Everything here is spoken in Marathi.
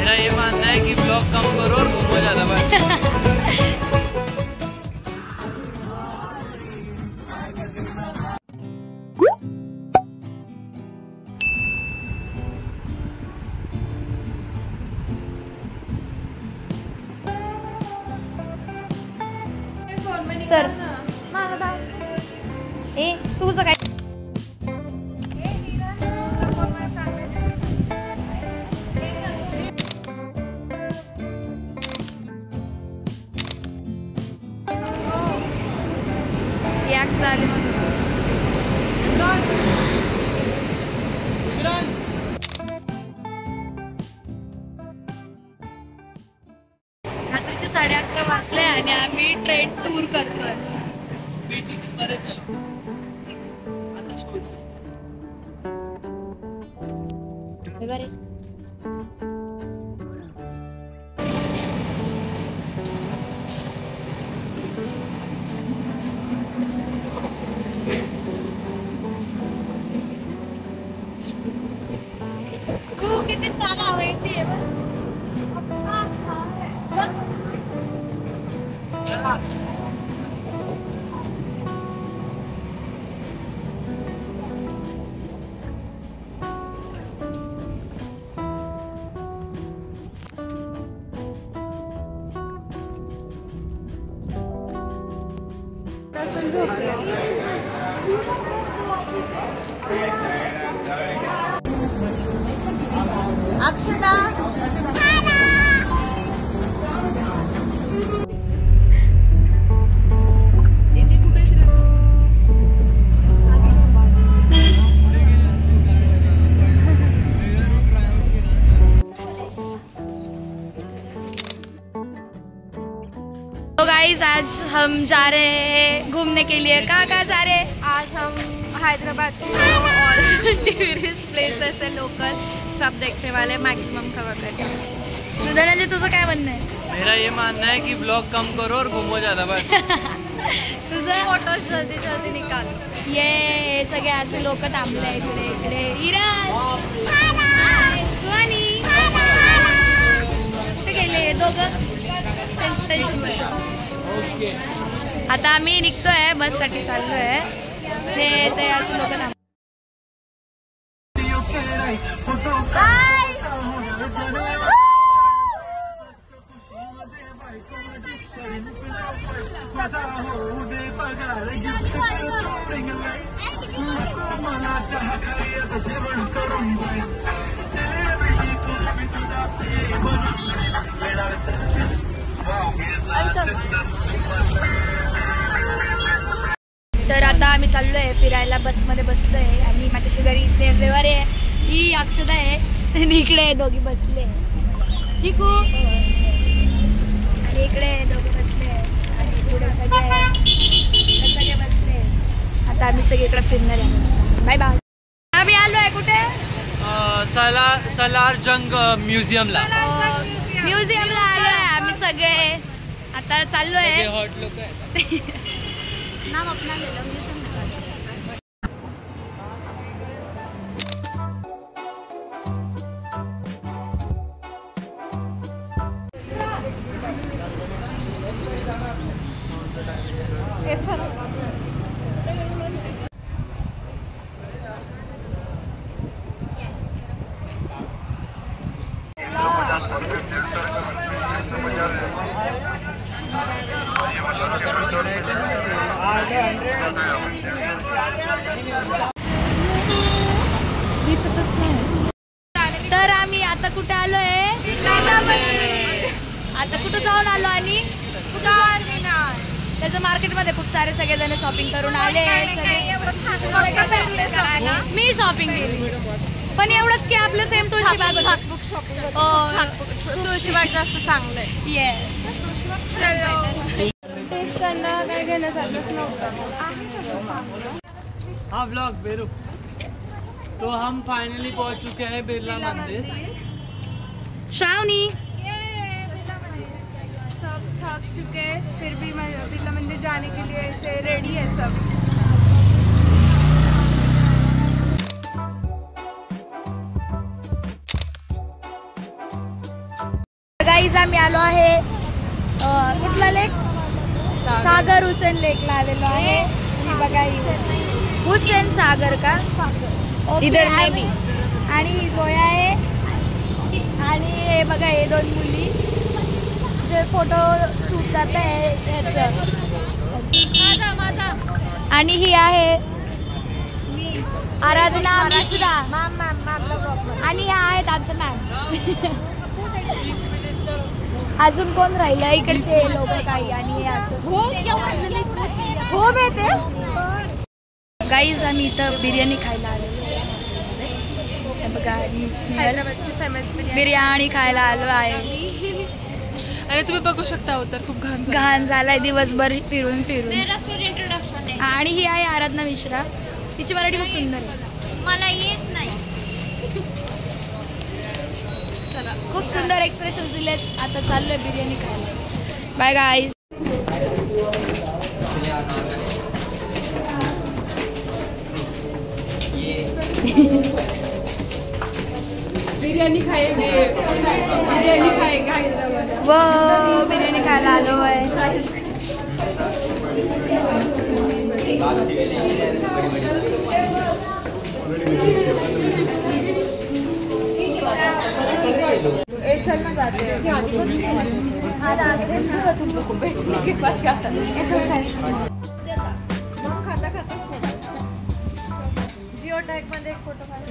मेरा ये मानना है कि ब्लॉग कम करो और घूमो ज्यादा बस। सर ए तुझं काय आली रात्रीचे 11:30 वाजले आणि आम्ही ट्रेन टूर करतोय। B6 पर्यंत किती छान आवडते अक्षता तो गाइस आज हम जा रहे हैं घूमने के लिए। कहाँ जा रहे हैं? आज हम हैदराबाद और टूरिस्ट प्लेसेस है लोकल सब देखने वाले, मैक्सिमम कवर करके। सुधनजी तुझं काय म्हणणं आहे? मेरा ये मानना है कि ब्लॉग कम करो और घूमो ज्यादा बस। तुझं फोटोज जल्दी जल्दी निकाल। ये सगळे असे लोक थांबले इकडे इकडे। इरान सुहानी कुठे गेले दोघं? आता आम्ही निघतोय, बस साठी चाललोय। ते असे लोक थांबले। तर आता आम्ही चाललोय फिरायला, बसमध्ये बसलोय आणि माझ्या शेजारी स्नेहल आहे, ही अक्षता आहे आणि इकडे दोघी बसले चिकू आणि इकडे दोघी बसले आणि पुढे सगळे बसले। आता आम्ही सगळे इकडे फिरणार आहे। Bye bye. आम्ही आलोय कुठे? सालार जंग म्युझियमला आलोय आम्ही सगळे। आता चाललोय हॉट लोक आहेत। नाम अपना ले लो म्यूजियम। दिसतच नाही। तर आम्ही आता कुठे आलोय? आता कुठे जाऊन आलो आणि त्याचं मार्केटमध्ये खूप सारे सगळेजण शॉपिंग करून आले। मी शॉपिंग केली पण एवढंच की आपलं सेम तुळशीबाग जास्त चांगलं आहे। काय घेण्यासारखंच नव्हतं। हाँ ब्लॉग बेरू। तो हम फाइनली पहुंच चुके हैं बिरला मंदिर। श्रावणी सब थक चुके हैं, फिर भी बिरला मंदिर जाने के लिए ऐसे रेडी है सब। गाईज आम्ही आलो आहे कुठला लेक सागर हुसेन लेकला आलेलो आहे. ही बघा ही हुसेन सागर का इधर में भी. आणि ही जोया आहे आणि हे बघा हे 2 मुली जे फोटो शूट करत आहे ह्याचं. आणि ही आहे आराधना मिश्रा आणि ह्या आहेत आमच्या मॅम. अजून कोण राहिलं इकडचे लोक काही आणि हे असं हो बेते. गाईज आम्ही इथं बिर्याणी खायला आलेलो आहे. बघा हैदराबादची फेमस बिर्याणी खायला आलो आहे. आणि तुम्ही बघू शकता तर खूप घाण झालाय दिवसभर फिरून फिरून. इंट्रोडक्शन आहे. आणि ही आहे आराधना मिश्रा. तिची मराठी खूप सुंदर आहे. मला येत नाही. चला खूप सुंदर एक्सप्रेशन दिलेत. आता चाललोय बिर्याणी खायला. Bye guys. बिर्याणी खाएंगे. बिर्याणी खाएंगे हैदराबाद. वो बिर्याणी खायला आलो आहे. चल ना जाते जिओ टॅग मध्ये एक फोटो काढ.